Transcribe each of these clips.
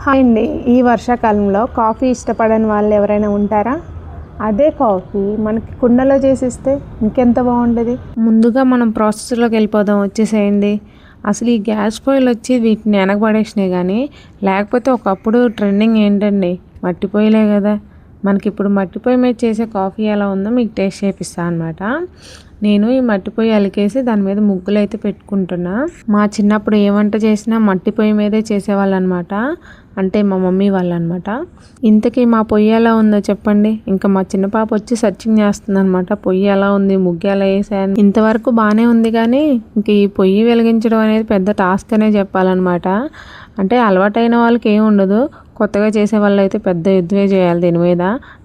Hi అండి. ఈ వర్షాకాలంలో కాఫీ ఇష్టపడని వాళ్ళు ఎవరైనా ఉంటారా? అదే కాఫీ మనకి కుండలో చేసిస్తే ఇంకెంత బాగుంటుంది. ముందుగా మనం ప్రాసెస్లోకి వెళ్ళిపోదాం, వచ్చేసేయండి. అసలు ఈ గ్యాస్ పొయ్యిలు వచ్చి వీటిని వెనకబడేసినాయి, కానీ లేకపోతే ఒకప్పుడు ట్రెండింగ్ ఏంటండి, మట్టి పొయ్యిలే కదా. మనకి ఇప్పుడు మట్టి పొయ్యి మీద చేసే కాఫీ ఎలా ఉందో మీకు టేస్ట్ చేపిస్తాను అనమాట. నేను ఈ మట్టి పొయ్యి అలికేసి దాని మీద ముగ్గులు అయితే పెట్టుకుంటున్నా. మా చిన్నప్పుడు ఏ వంట చేసినా మట్టి పొయ్యి మీదే చేసేవాళ్ళు అనమాట, అంటే మా మమ్మీ వాళ్ళు అనమాట. ఇంతకీ మా పొయ్యి ఎలా ఉందో చెప్పండి. ఇంకా మా చిన్న పాప వచ్చి సర్చింగ్ చేస్తుంది అనమాట, పొయ్యి ఎలా ఉంది, ముగ్గు ఎలా వేసాను. ఇంతవరకు బాగానే ఉంది, కానీ ఇంక ఈ పొయ్యి వెలిగించడం అనేది పెద్ద టాస్క్ అనే చెప్పాలన్నమాట. అంటే అలవాటైన వాళ్ళకి ఏం ఉండదు, కొత్తగా చేసే వాళ్ళు అయితే పెద్ద యుద్ధమే చేయాలి దీని మీద.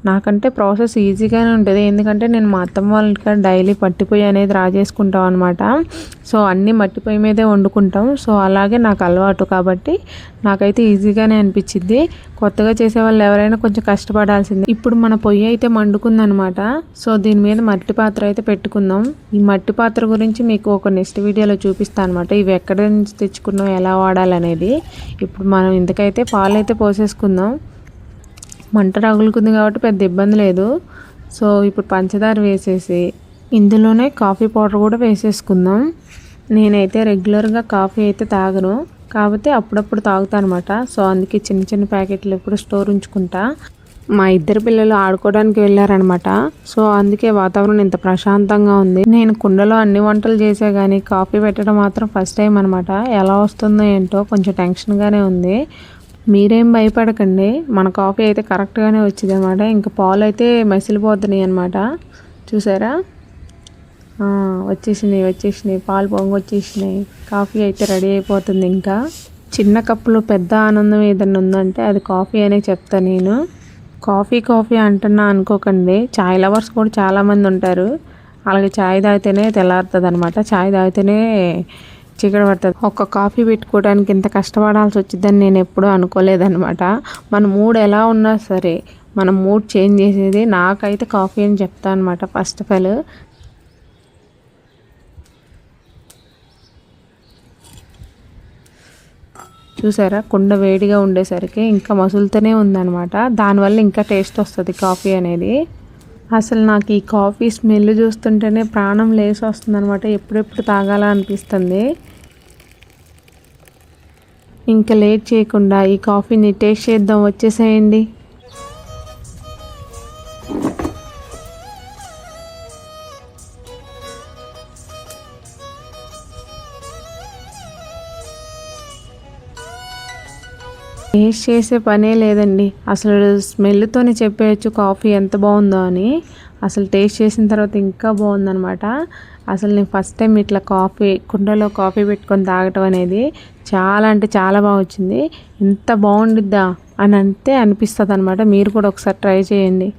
నాకంటే ప్రాసెస్ ఈజీగానే ఉంటుంది, ఎందుకంటే నేను మా అత్తమ్మ వాళ్ళ ఇంటికాడ డైలీ మట్టిపోయి అనేది రాజేసుకుంటాం అనమాట. సో అన్నీ మట్టిపోయి మీదే వండుకుంటాం. సో అలాగే నాకు అలవాటు, కాబట్టి నాకైతే ఈజీగానే అనిపించింది. కొత్తగా చేసే వాళ్ళు ఎవరైనా కొంచెం కష్టపడాల్సిందే. ఇప్పుడు మన పొయ్యి అయితే మండుకుందనమాట. సో దీని మీద మట్టి పాత్ర అయితే పెట్టుకుందాం. ఈ మట్టి పాత్ర గురించి మీకు ఒక నెక్స్ట్ వీడియోలో చూపిస్తాను అనమాట, ఇవి ఎక్కడి నుంచి తెచ్చుకున్నాం, ఎలా వాడాలనేది. ఇప్పుడు మనం ఇంతకైతే పాలు అయితే పోసేసుకుందాం. మంట రగులుకుంది కాబట్టి పెద్ద ఇబ్బంది లేదు. సో ఇప్పుడు పంచదార వేసేసి ఇందులోనే కాఫీ పౌడర్ కూడా వేసేసుకుందాం. నేనైతే రెగ్యులర్గా కాఫీ అయితే తాగను, కాకపోతే అప్పుడప్పుడు తాగుతాను అనమాట. సో అందుకే చిన్న చిన్న ప్యాకెట్లు ఎప్పుడు స్టోర్ ఉంచుకుంటా. మా ఇద్దరు పిల్లలు ఆడుకోవడానికి వెళ్ళారనమాట. సో అందుకే వాతావరణం ఇంత ప్రశాంతంగా ఉంది. నేను కుండలో అన్ని వంటలు చేసే కానీ కాఫీ పెట్టడం మాత్రం ఫస్ట్ టైం అనమాట. ఎలా వస్తుందో ఏంటో కొంచెం టెన్షన్గానే ఉంది. మీరేం భయపడకండి, మన కాఫీ అయితే కరెక్ట్గానే వచ్చింది అనమాట. ఇంకా పాలు అయితే మసిలిపోతున్నాయి అనమాట. చూసారా, వచ్చేసినాయి పాలు పొంగి వచ్చేసినాయి. కాఫీ అయితే రెడీ అయిపోతుంది. ఇంకా చిన్న కప్పులో పెద్ద ఆనందం ఏదన్నా ఉందంటే అది కాఫీ అనే చెప్తా నేను. కాఫీ అంటున్నా అనుకోకండి, చాయ్ లవర్స్ కూడా చాలామంది ఉంటారు. అలాగే చాయ్ తాగితేనే తెల్లారుతుంది అనమాట, చాయ్ తాగితేనే చీకటి పడుతుంది. ఒక్క కాఫీ పెట్టుకోవడానికి ఇంత కష్టపడాల్సి వచ్చిందని నేను ఎప్పుడూ అనుకోలేదన్నమాట. మన మూడ్ ఎలా ఉన్నా సరే మన మూడ్ చేంజ్ చేసేది నాకైతే కాఫీ అని చెప్తాను అనమాట. ఫస్ట్ ఆఫ్ ఆల్ చూసారా, కుండ వేడిగా ఉండేసరికి ఇంకా మసులుతూనే ఉందన్నమాట. దానివల్ల ఇంకా టేస్ట్ వస్తుంది కాఫీ అనేది. అసలు నాకు ఈ కాఫీ స్మెల్ చూస్తుంటేనే ప్రాణం లేసి వస్తుంది అనమాట, ఎప్పుడెప్పుడు తాగాల అనిపిస్తుంది. ఇంకా లేట్ చేయకుండా ఈ కాఫీని టేస్ట్ చేద్దాం, వచ్చేసేయండి. టేస్ట్ చేసే పనే లేదండి, అసలు స్మెల్తోనే చెప్పేయచ్చు కాఫీ ఎంత బాగుందో అని. అసలు టేస్ట్ చేసిన తర్వాత ఇంకా బాగుందనమాట. అసలు నేను ఫస్ట్ టైం ఇట్లా కుండలో కాఫీ పెట్టుకొని తాగటం అనేది చాలా అంటే చాలా బాగా వచ్చింది. ఇంత బాగుండిద్దా అని అంతే అనిపిస్తుంది అనమాట. మీరు కూడా ఒకసారి ట్రై చేయండి.